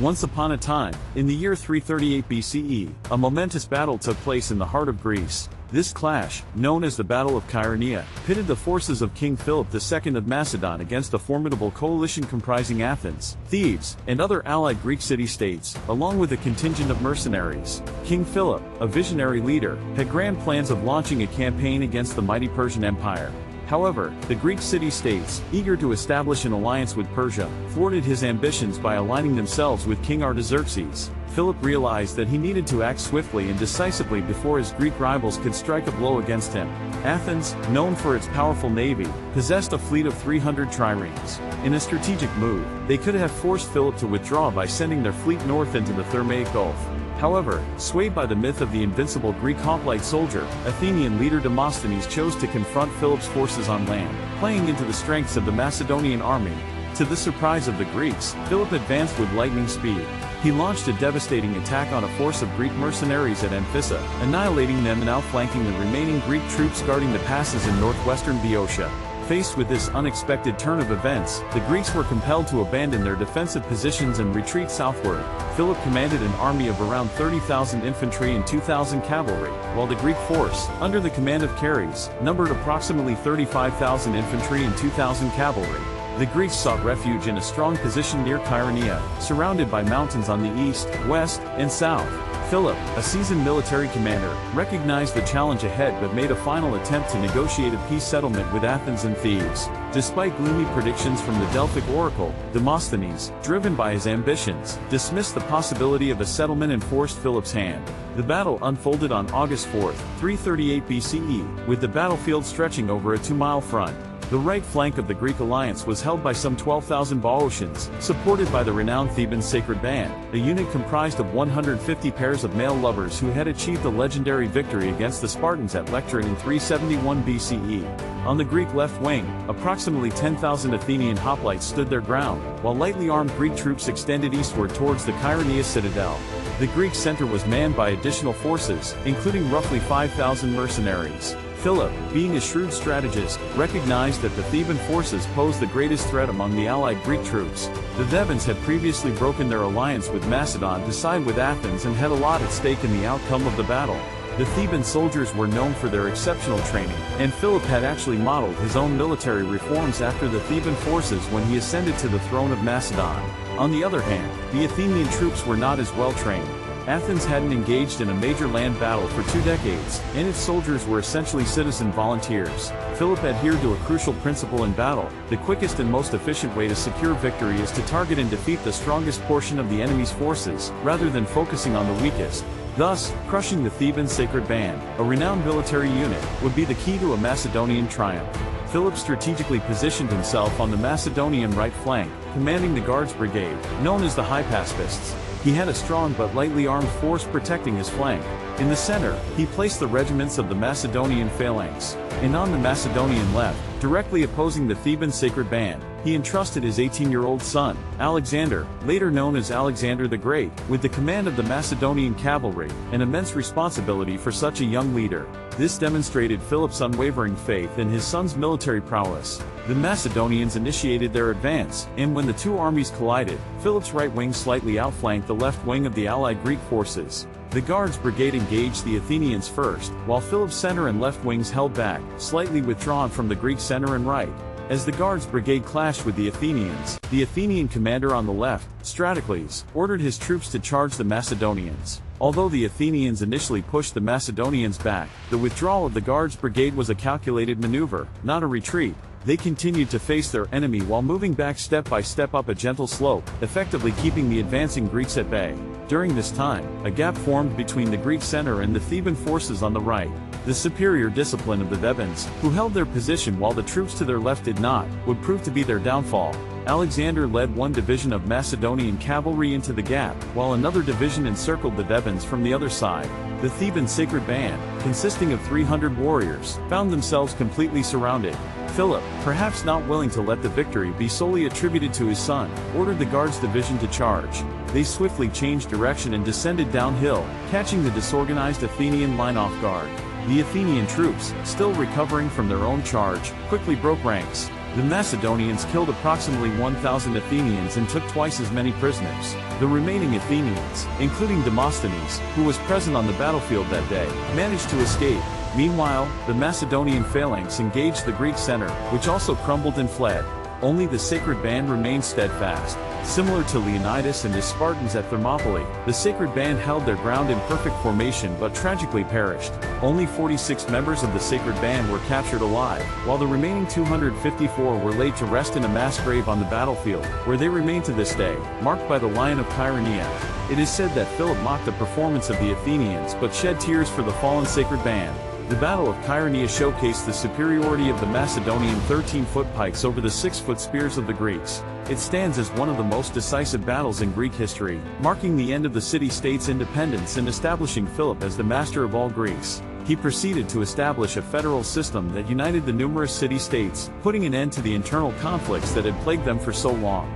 Once upon a time, in the year 338 BCE, a momentous battle took place in the heart of Greece. This clash, known as the Battle of Chaeronea, pitted the forces of King Philip II of Macedon against a formidable coalition comprising Athens, Thebes, and other allied Greek city-states, along with a contingent of mercenaries. King Philip, a visionary leader, had grand plans of launching a campaign against the mighty Persian Empire. However, the Greek city-states, eager to establish an alliance with Persia, thwarted his ambitions by aligning themselves with King Artaxerxes. Philip realized that he needed to act swiftly and decisively before his Greek rivals could strike a blow against him. Athens, known for its powerful navy, possessed a fleet of 300 triremes. In a strategic move, they could have forced Philip to withdraw by sending their fleet north into the Thermaic Gulf. However, swayed by the myth of the invincible Greek hoplite soldier, Athenian leader Demosthenes chose to confront Philip's forces on land, playing into the strengths of the Macedonian army. To the surprise of the Greeks, Philip advanced with lightning speed. He launched a devastating attack on a force of Greek mercenaries at Amphissa, annihilating them and outflanking the remaining Greek troops guarding the passes in northwestern Boeotia. Faced with this unexpected turn of events, the Greeks were compelled to abandon their defensive positions and retreat southward. Philip commanded an army of around 30,000 infantry and 2,000 cavalry, while the Greek force, under the command of Chares, numbered approximately 35,000 infantry and 2,000 cavalry. The Greeks sought refuge in a strong position near Chaeronea, surrounded by mountains on the east, west, and south. Philip, a seasoned military commander, recognized the challenge ahead but made a final attempt to negotiate a peace settlement with Athens and Thebes. Despite gloomy predictions from the Delphic oracle, Demosthenes, driven by his ambitions, dismissed the possibility of a settlement and forced Philip's hand. The battle unfolded on August 4, 338 BCE, with the battlefield stretching over a 2-mile front. The right flank of the Greek alliance was held by some 12,000 Boeotians, supported by the renowned Theban sacred band, a unit comprised of 150 pairs of male lovers who had achieved a legendary victory against the Spartans at Lectra in 371 BCE. On the Greek left wing, approximately 10,000 Athenian hoplites stood their ground, while lightly armed Greek troops extended eastward towards the Chaeronea citadel. The Greek center was manned by additional forces, including roughly 5,000 mercenaries. Philip, being a shrewd strategist, recognized that the Theban forces posed the greatest threat among the allied Greek troops. The Thebans had previously broken their alliance with Macedon to side with Athens and had a lot at stake in the outcome of the battle. The Theban soldiers were known for their exceptional training, and Philip had actually modeled his own military reforms after the Theban forces when he ascended to the throne of Macedon. On the other hand, the Athenian troops were not as well trained. Athens hadn't engaged in a major land battle for 2 decades, and its soldiers were essentially citizen volunteers. Philip adhered to a crucial principle in battle: the quickest and most efficient way to secure victory is to target and defeat the strongest portion of the enemy's forces, rather than focusing on the weakest. Thus, crushing the Theban sacred band, a renowned military unit, would be the key to a Macedonian triumph. Philip strategically positioned himself on the Macedonian right flank, commanding the Guards Brigade, known as the Hypaspists. He had a strong but lightly armed force protecting his flank. In the center, he placed the regiments of the Macedonian phalanx. And on the Macedonian left, directly opposing the Theban sacred band, he entrusted his 18-year-old son, Alexander, later known as Alexander the Great, with the command of the Macedonian cavalry, an immense responsibility for such a young leader. This demonstrated Philip's unwavering faith in his son's military prowess. The Macedonians initiated their advance, and when the two armies collided, Philip's right wing slightly outflanked the left wing of the allied Greek forces. The Guards Brigade engaged the Athenians first, while Philip's center and left wings held back, slightly withdrawn from the Greek center and right. As the Guards Brigade clashed with the Athenians, the Athenian commander on the left, Stratocles, ordered his troops to charge the Macedonians. Although the Athenians initially pushed the Macedonians back, the withdrawal of the Guards Brigade was a calculated maneuver, not a retreat. They continued to face their enemy while moving back step by step up a gentle slope, effectively keeping the advancing Greeks at bay. During this time, a gap formed between the Greek center and the Theban forces on the right. The superior discipline of the Thebans, who held their position while the troops to their left did not, would prove to be their downfall. Alexander led one division of Macedonian cavalry into the gap, while another division encircled the Thebans from the other side. The Theban sacred band, consisting of 300 warriors, found themselves completely surrounded. Philip, perhaps not willing to let the victory be solely attributed to his son, ordered the Guards division to charge. They swiftly changed direction and descended downhill, catching the disorganized Athenian line off guard. The Athenian troops, still recovering from their own charge, quickly broke ranks. The Macedonians killed approximately 1,000 Athenians and took twice as many prisoners. The remaining Athenians, including Demosthenes, who was present on the battlefield that day, managed to escape. Meanwhile, the Macedonian phalanx engaged the Greek center, which also crumbled and fled. Only the sacred band remained steadfast. Similar to Leonidas and his Spartans at Thermopylae, the sacred band held their ground in perfect formation but tragically perished. Only 46 members of the sacred band were captured alive, while the remaining 254 were laid to rest in a mass grave on the battlefield, where they remain to this day, marked by the Lion of Chaeronea. It is said that Philip mocked the performance of the Athenians but shed tears for the fallen sacred band. The Battle of Chaeronea showcased the superiority of the Macedonian 13-foot pikes over the 6-foot spears of the Greeks. It stands as one of the most decisive battles in Greek history, marking the end of the city-state's independence and establishing Philip as the master of all Greece. He proceeded to establish a federal system that united the numerous city-states, putting an end to the internal conflicts that had plagued them for so long.